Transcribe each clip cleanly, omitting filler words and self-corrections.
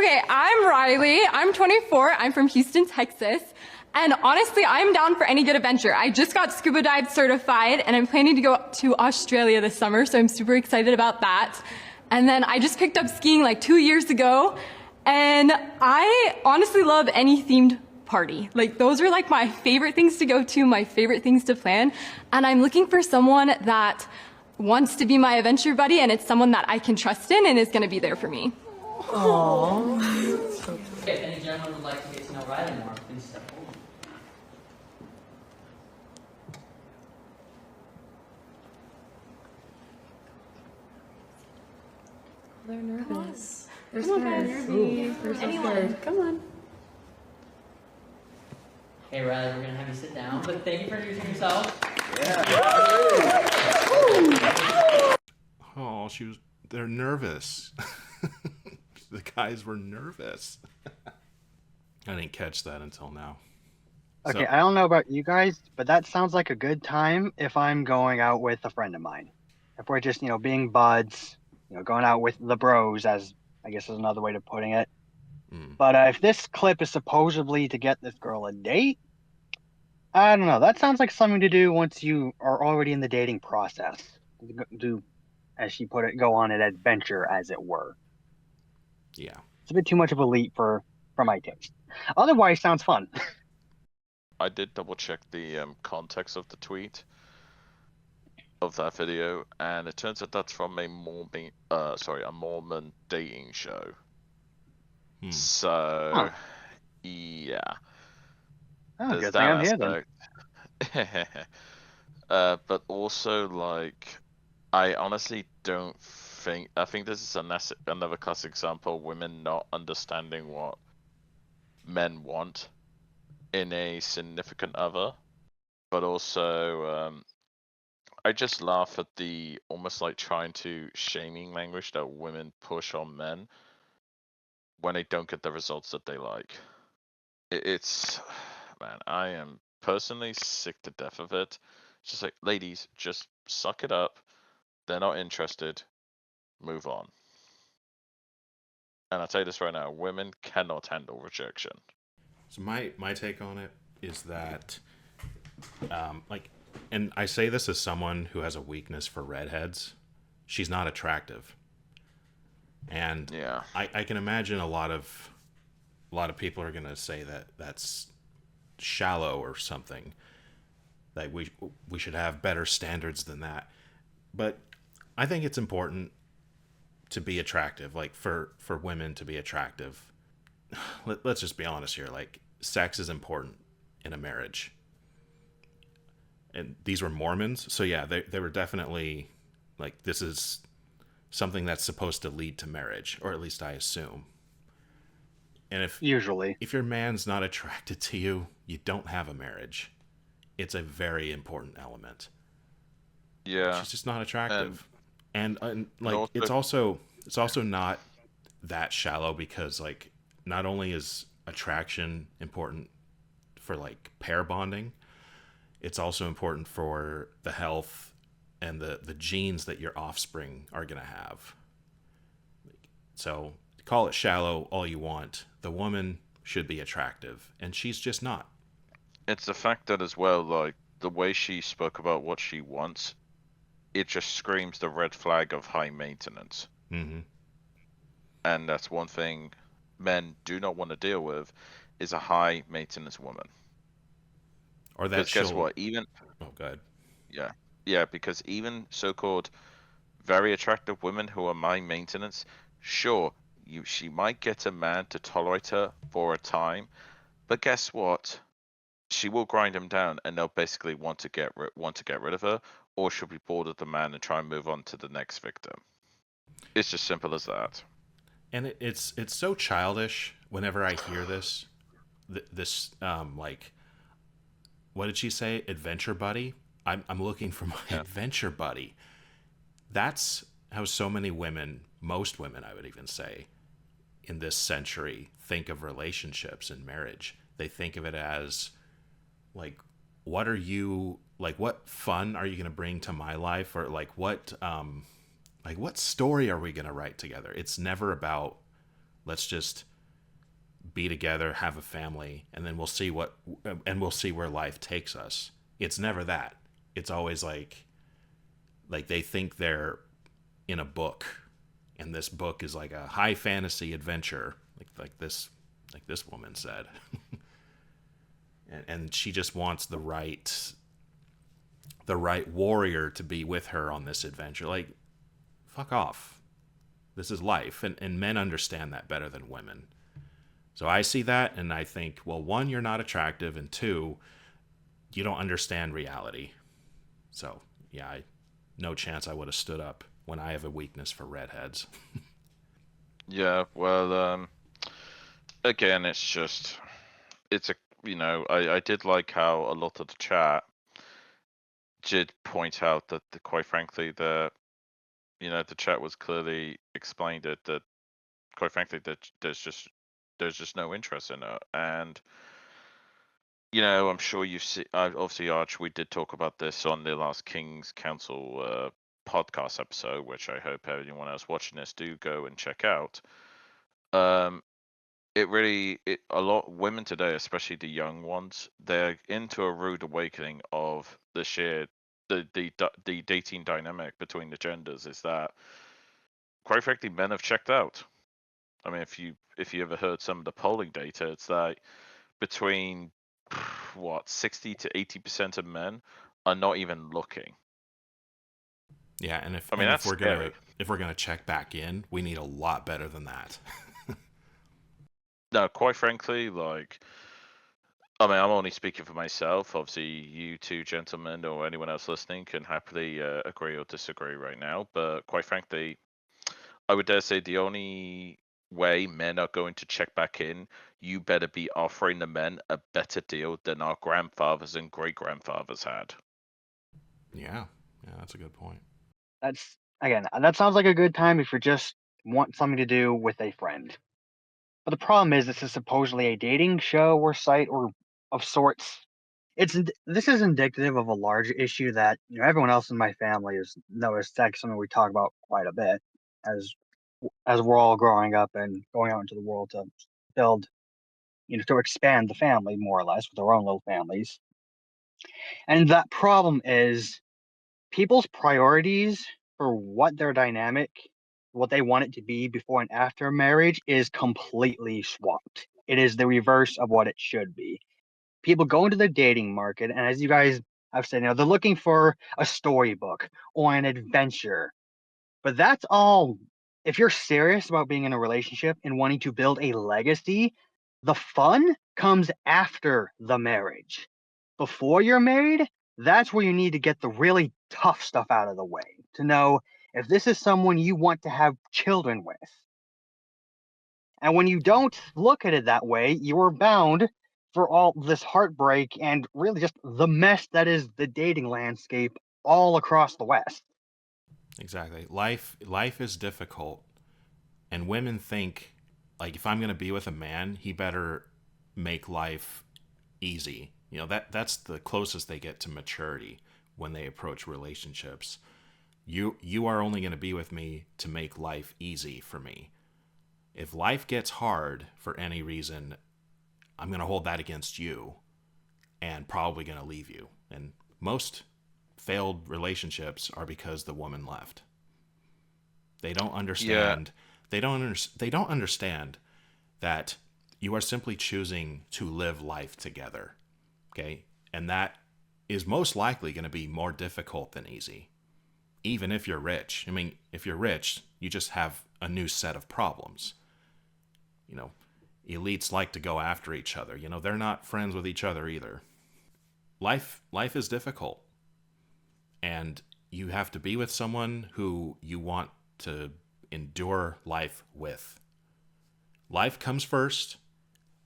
Okay, I'm Riley. I'm 24. I'm from Houston, Texas. And honestly, I'm down for any good adventure. I just got scuba dive certified and I'm planning to go to Australia this summer, so I'm super excited about that. And then I just picked up skiing like 2 years ago, and I honestly love any themed party. Like those are like my favorite things to go to, my favorite things to plan. And I'm looking for someone that wants to be my adventure buddy, and it's someone that I can trust in and is going to be there for me. If any gentleman would like to get to know Riley more, please step forward. They're nervous. They're scared. They're so scared. Come on. Hey Riley, we're gonna have you sit down, but thank you for introducing yourself. Oh, they're nervous. The guys were nervous. I didn't catch that until now. Okay, So- I don't know about you guys, but that sounds like a good time if I'm going out with a friend of mine. If we're just, being buds, going out with the bros, as I guess is another way of putting it. But if this clip is supposedly to get this girl a date, I don't know. That sounds like something to do once you are already in the dating process. Do, as she put it, go on an adventure, as it were. Yeah. It's a bit too much of a leap for my taste. Otherwise, sounds fun. I did double check the context of the tweet of that video, and it turns out that's from a Mormon dating show. So, yeah. Oh, There's good thing I'm here then. aspect. But also, like, I honestly don't think. I think this is another classic example of women not understanding what men want in a significant other. But also, I just laugh at the almost like trying to shaming language that women push on men when they don't get the results that they like. It's, man, I am personally sick to death of it. It's just like, ladies, just suck it up. They're not interested. Move on. And I'll tell you this right now, women cannot handle rejection. So my take on it is that, and I say this as someone who has a weakness for redheads. She's not attractive, and Yeah. I can imagine a lot of people are gonna say that that's shallow or something. That we should have better standards than that. But I think it's important to be attractive, like for women to be attractive. Let's just be honest here. Like, sex is important in a marriage. And these were Mormons, so yeah, they were definitely like, this is something that's supposed to lead to marriage, or at least I assume. And if your man's not attracted to you, you don't have a marriage. It's a very important element. Yeah. She's just not attractive. And like, it's also not that shallow, because like, not only is attraction important for like pair bonding, it's also important for the health and the genes that your offspring are going to have. So call it shallow all you want. The woman should be attractive, and she's just not. It's the fact that as well, like, the way she spoke about what she wants, it just screams the red flag of high maintenance. Mm-hmm. And that's one thing men do not want to deal with, is a high maintenance woman. Or that because guess what? Even God. Yeah, because even so-called very attractive women who are high maintenance, sure, she might get a man to tolerate her for a time, but guess what? She will grind him down, and they'll basically want to get rid of her, or she'll be bored of the man and try and move on to the next victim. It's just simple as that. And it's so childish whenever I hear this like, what did she say? Adventure buddy? I'm looking for my adventure buddy. That's how so many women, most women I would even say, in this century think of relationships and marriage. They think of it as like, what fun are you going to bring to my life? Or like, what story are we going to write together? It's never about, let's just be together, have a family, and then we'll see where life takes us. It's never that. It's always like they think they're in a book, and this book is like a high fantasy adventure, like this woman said. and she just wants the right warrior to be with her on this adventure. Like, fuck off. This is life, and men understand that better than women. So I see that, and I think, well, one, you're not attractive, and two, you don't understand reality. So, yeah, no chance I would have stood up when I have a weakness for redheads. Yeah, well, again, it's a, I did like how a lot of the chat did point out that, quite frankly, the chat was clearly explained that quite frankly, that there's just no interest in it. And I'm sure you see, obviously, Arch, we did talk about this on the last King's Council podcast episode, which I hope anyone else watching this do go and check out. A lot women today, especially the young ones, they're into a rude awakening of the dating dynamic between the genders. Is that, quite frankly, men have checked out. I mean, if you ever heard some of the polling data, it's like between 60 to 80% of men are not even looking. Yeah, and if that's we're scary. gonna check back in, we need a lot better than that. No, quite frankly, I'm only speaking for myself. Obviously, you two gentlemen or anyone else listening can happily agree or disagree right now. But quite frankly, I would dare say the only way men are going to check back in, you better be offering the men a better deal than our grandfathers and great grandfathers had. Yeah, that's a good point. That sounds like a good time if you just want something to do with a friend. But the problem is, this is supposedly a dating show or site or of sorts. This is indicative of a larger issue that everyone else in my family has noticed. That's something we talk about quite a bit as we're all growing up and going out into the world to build, to expand the family more or less with our own little families. And that problem is people's priorities for what their dynamic, what they want it to be before and after marriage is completely swapped. It is the reverse of what it should be. People go into the dating market, and as you guys have said, they're looking for a storybook or an adventure. But that's all. If you're serious about being in a relationship and wanting to build a legacy, the fun comes after the marriage. Before you're married, that's where you need to get the really tough stuff out of the way to know if this is someone you want to have children with. And when you don't look at it that way, you are bound for all this heartbreak and really just the mess that is the dating landscape all across the West. Exactly. Life is difficult, and women think, like, if I'm going to be with a man, he better make life easy. That's the closest they get to maturity when they approach relationships. You are only going to be with me to make life easy for me. If life gets hard for any reason, I'm going to hold that against you and probably going to leave you. And most failed relationships are because the woman left. They don't understand. Yeah. They don't understand that you are simply choosing to live life together. Okay? And that is most likely going to be more difficult than easy. Even if you're rich. I mean, if you're rich, you just have a new set of problems. Elites like to go after each other. They're not friends with each other either. Life is difficult. And you have to be with someone who you want to endure life with. Life comes first,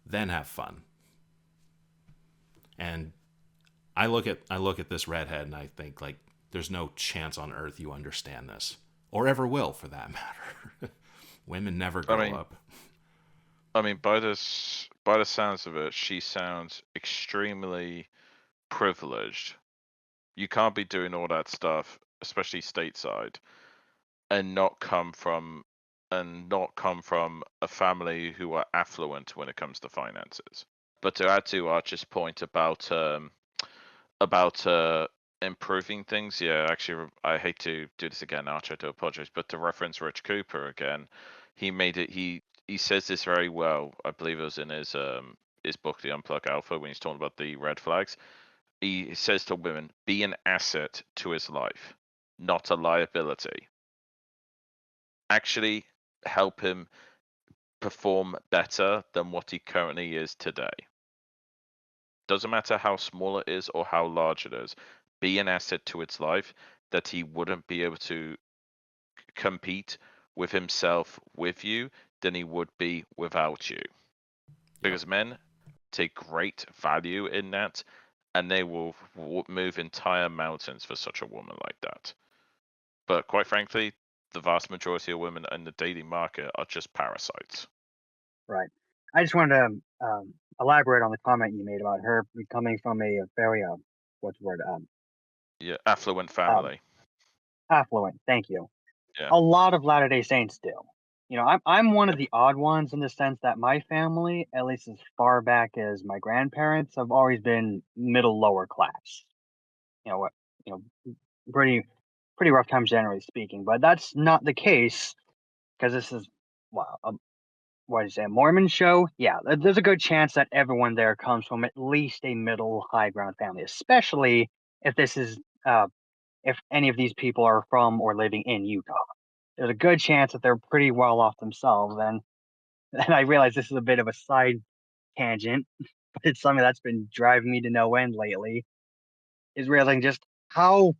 then have fun. And I look at this redhead and I think, like, there's no chance on earth you understand this, or ever will, for that matter. Women never grow up. I mean, by the sounds of it, she sounds extremely privileged. You can't be doing all that stuff, especially stateside, and not come from and not come from a family who are affluent when it comes to finances. But to add to Archer's point about improving things, yeah, actually, I hate to do this again, Archer. I do apologize, but to reference Rich Cooper again, he made it. He says this very well. I believe it was in his book, The Unplug Alpha, when he's talking about the red flags. He says to women, be an asset to his life, not a liability. Actually help him perform better than what he currently is today. Doesn't matter how small it is or how large it is. Be an asset to its life that he wouldn't be able to compete with himself with you than he would be without you. Because men take great value in that, and they will move entire mountains for such a woman like that. But quite frankly, the vast majority of women in the dating market are just parasites. Right. I just wanted to elaborate on the comment you made about her coming from a very what's the word Yeah, affluent family. affluent. Thank you. Yeah. A lot of Latter-day Saints do. You know, I'm one of the odd ones in the sense that my family, at least as far back as my grandparents, have always been middle lower class. You know what? You know, pretty rough times generally speaking. But that's not the case because this is well, what is it, a Mormon show? Yeah, there's a good chance that everyone there comes from at least a middle high ground family, especially if this is if any of these people are from or living in Utah. There's a good chance that they're pretty well off themselves. And I realize this is a bit of a side tangent, but it's something that's been driving me to no end lately. Is realizing just how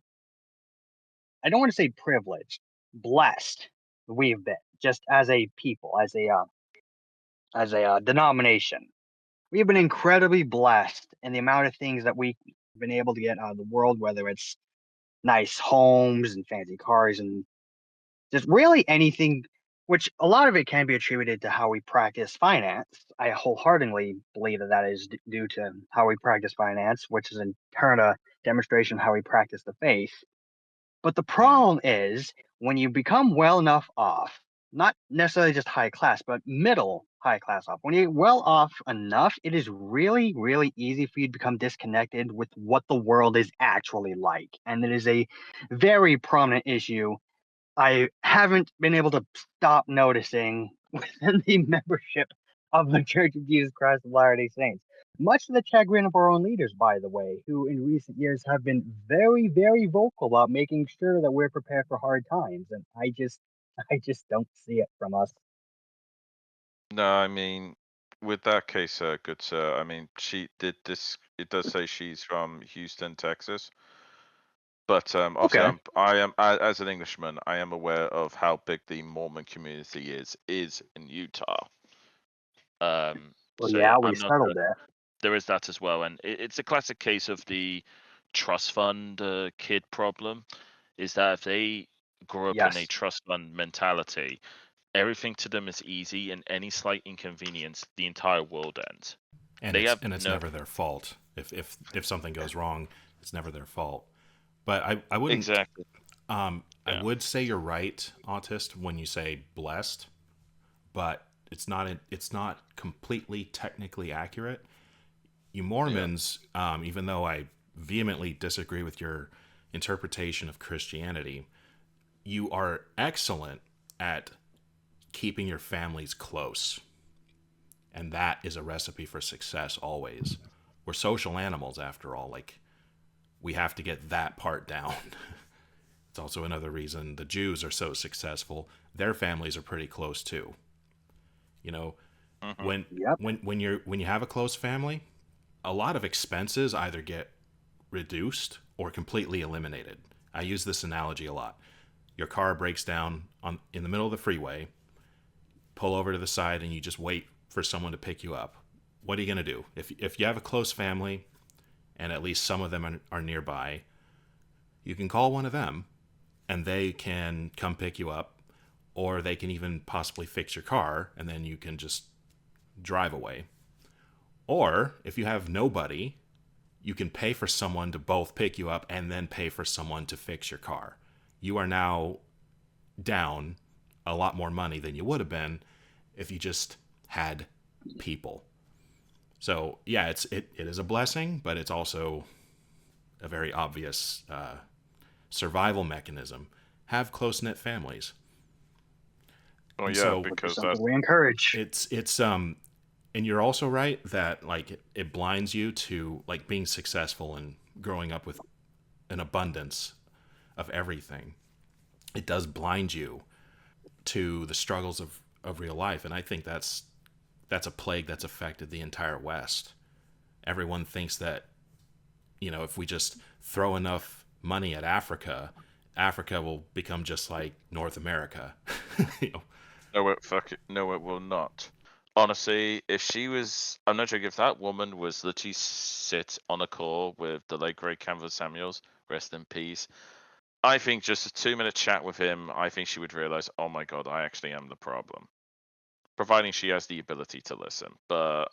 I don't want to say privileged, blessed we've been just as a people, as a denomination. We've been incredibly blessed in the amount of things that we've been able to get out of the world, whether it's nice homes and fancy cars and just really anything, which a lot of it can be attributed to how we practice finance. I wholeheartedly believe that that is due to how we practice finance, which is in turn a demonstration of how we practice the faith. But the problem is when you become well enough off, not necessarily just high class, but middle high class off. When you're well off enough, it is really, really easy for you to become disconnected with what the world is actually like. And it is a very prominent issue I haven't been able to stop noticing within the membership of the Church of Jesus Christ of Latter-day Saints. Much to the chagrin of our own leaders, by the way, who in recent years have been very, very vocal about making sure that we're prepared for hard times. And I just don't see it from us. No, I mean, with that case, good sir, I mean, she did this. It does say she's from Houston, Texas. But obviously, Okay. as an Englishman, I am aware of how big the Mormon community is in Utah. Well, So yeah, we I'm not settled it. there is that as well, and it's a classic case of the trust fund kid problem. Is that if they grow up in a Yes. trust fund mentality, everything to them is easy, and any slight inconvenience, the entire world ends. And They it's have it's no never their fault. If something goes wrong, it's never their fault. But I wouldn't exactly. I Yeah. would say you're right, autist, when you say blessed, but it's not completely technically accurate. You Mormons, even though I vehemently disagree with your interpretation of Christianity, you are excellent at keeping your families close. And that is a recipe for success always. We're social animals after all. Like, we have to get that part down. It's also another reason the Jews are so successful. Their families are pretty close too. You know, when Yep. when you have a close family, a lot of expenses either get reduced or completely eliminated. I use this analogy a lot. Your car breaks down in the middle of the freeway, pull over to the side, and you just wait for someone to pick you up. What are you going to do? If you have a close family, and at least some of them are nearby, you can call one of them, and they can come pick you up, or they can even possibly fix your car, and then you can just drive away. Or if you have nobody, you can pay for someone to both pick you up and then pay for someone to fix your car. You are now down a lot more money than you would have been if you just had people. So yeah, it is a blessing, but it's also a very obvious survival mechanism. Have close-knit families. Oh And yeah, so Which is because something that's we encourage. it's and you're also right that like it blinds you to like being successful and growing up with an abundance of everything. It does blind you to the struggles of real life, and I think that's a plague that's affected the entire West. Everyone thinks that, you know, if we just throw enough money at Africa, Africa will become just like North America. You know? no, no, it will not. Honestly, if she was, I'm not joking. If that woman was literally sit on a call with the late great Canvas Samuels, rest in peace. I think just a 2-minute chat with him, I think she would realize, oh my god, I actually am the problem. Providing she has the ability to listen. But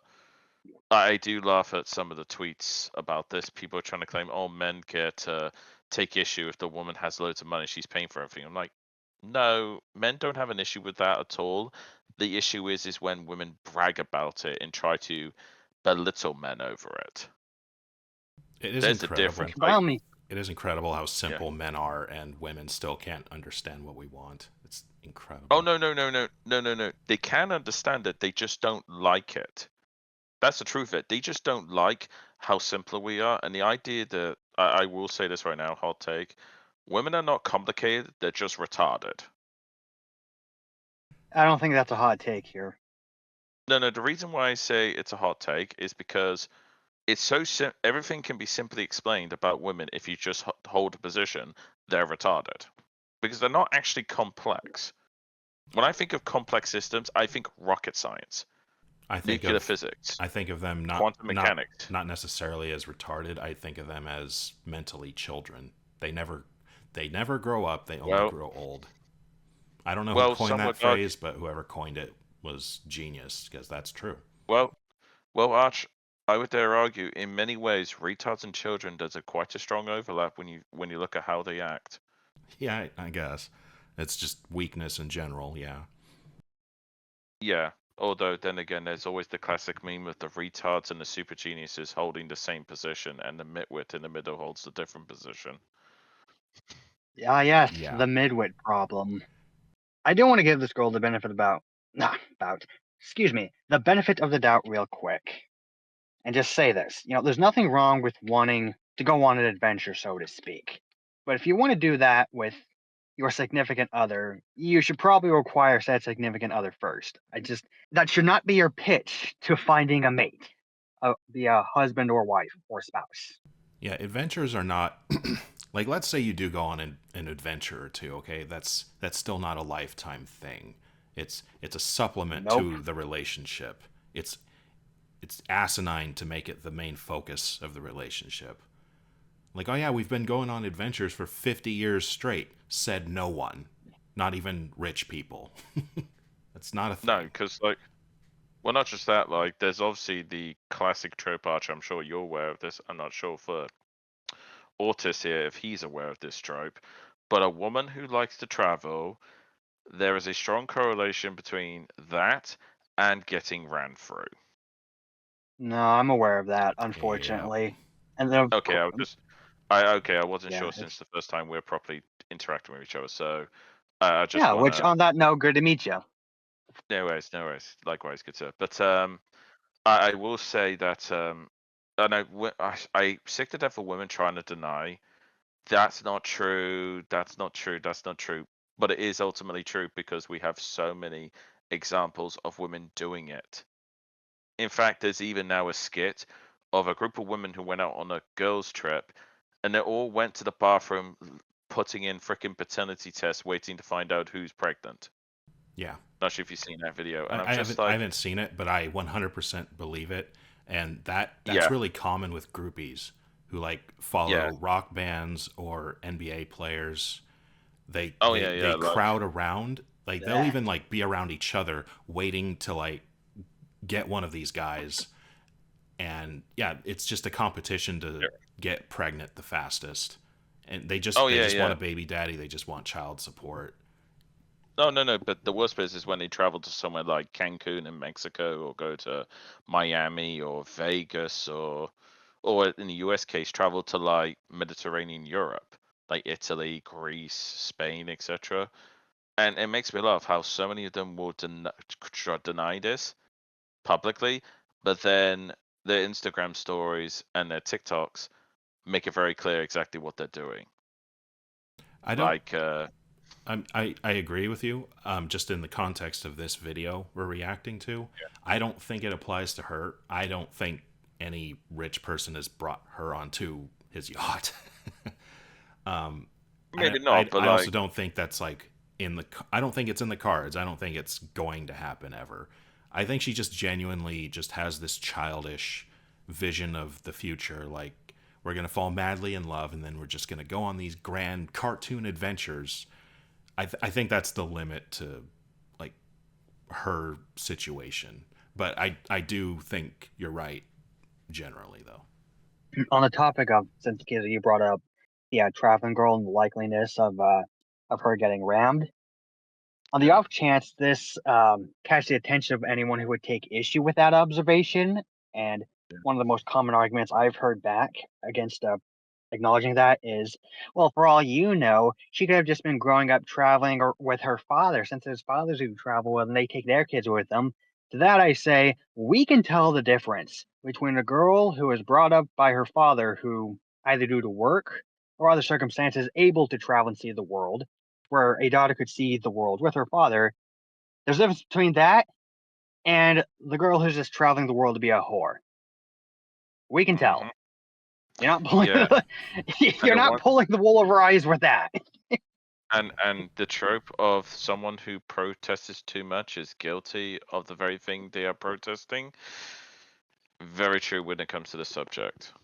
I do laugh at some of the tweets about this. People are trying to claim, oh, men get to take issue if the woman has loads of money, she's paying for everything. I'm like, no, men don't have an issue with that at all. The issue is when women brag about it and try to belittle men over it. It is There's a incredible. difference. By all means, It is incredible how simple men are, and women still can't understand what we want. It's incredible. Oh no. They can understand it. They just don't like it. That's the truth of it. They just don't like how simpler we are. And the idea that I will say this right now, hot take. Women are not complicated, they're just retarded. I don't think that's a hot take here. No, the reason why I say it's a hot take is because it's so everything can be simply explained about women if you just hold a position, they're retarded. Because they're not actually complex. When I think of complex systems, I think rocket science, I think nuclear of physics, I think of them quantum mechanics. not necessarily as retarded. I think of them as mentally children. They never grow up. They only grow old. I don't know who coined that phrase, but whoever coined it was genius, because that's true. Well, Arch, I would dare argue, in many ways, retards and children does quite a strong overlap when you look at how they act. Yeah, I guess it's just weakness in general. Yeah. Yeah. Although then again, there's always the classic meme of the retards and the super geniuses holding the same position, and the mitwit in the middle holds the different position. Yes, Yeah. the midwit problem. I do want to give this girl the benefit the benefit of the doubt real quick. And just say this. You know, there's nothing wrong with wanting to go on an adventure, so to speak. But if you want to do that with your significant other, you should probably require said significant other first. That should not be your pitch to finding a mate, be a husband or wife or spouse. Yeah, adventures are not like, let's say you do go on an adventure or two, okay? That's still not a lifetime thing. It's a supplement to the relationship. It's asinine to make it the main focus of the relationship. Like, oh yeah, we've been going on adventures for 50 years straight. Said no one. Not even rich people. That's not a thing. No, because well, not just that. Like, there's obviously the classic trope, Arch. I'm sure you're aware of this. I'm not sure for Ortis here if he's aware of this trope. But a woman who likes to travel, there is a strong correlation between that and getting ran through. No, I'm aware of that, unfortunately. And then, Okay, I wasn't sure since the first time we're properly interacting with each other. So I just which on that note, good to meet you. No worries. Likewise, good sir. But I will say that I sick to death of women trying to deny that's not true. That's not true. But it is ultimately true because we have so many examples of women doing it. In fact, there's even now a skit of a group of women who went out on a girls' trip, and they all went to the bathroom putting in frickin' paternity tests, waiting to find out who's pregnant. Yeah. Not sure if you've seen that video. And I haven't seen it, but I 100% believe it. And that's really common with groupies who like follow rock bands or NBA players. They crowd around. Like they'll even like be around each other waiting to like get one of these guys. And yeah, it's just a competition to get pregnant the fastest. And they just want a baby daddy. They just want child support. No. But the worst bit is when they travel to somewhere like Cancun in Mexico, or go to Miami or Vegas, or in the US case, travel to like Mediterranean Europe, like Italy, Greece, Spain, etc. And it makes me laugh how so many of them will deny this publicly, but then their Instagram stories and their TikToks make it very clear exactly what they're doing. I don't. Like, I agree with you. Just in the context of this video we're reacting to, I don't think it applies to her. I don't think any rich person has brought her onto his yacht. maybe I, not, but I like, also don't think that's like in the. I don't think it's in the cards. I don't think it's going to happen ever. I think she just genuinely just has this childish vision of the future, like we're gonna fall madly in love, and then we're just gonna go on these grand cartoon adventures. I think that's the limit to like her situation. But I do think you're right generally though. On the topic of, since you brought up the traveling girl and the likeliness of her getting rammed, on the off chance this catch the attention of anyone who would take issue with that observation, and one of the most common arguments I've heard back against acknowledging that is, well, for all you know, she could have just been growing up traveling or with her father, since there's fathers who travel with and they take their kids with them. To that I say, we can tell the difference between a girl who was brought up by her father, who either due to work or other circumstances able to travel and see the world, where a daughter could see the world with her father. There's a difference between that and the girl who's just traveling the world to be a whore. We can tell. You're not pulling. Yeah. You're not pulling the wool over our eyes with that. and the trope of someone who protests too much is guilty of the very thing they are protesting. Very true when it comes to the subject.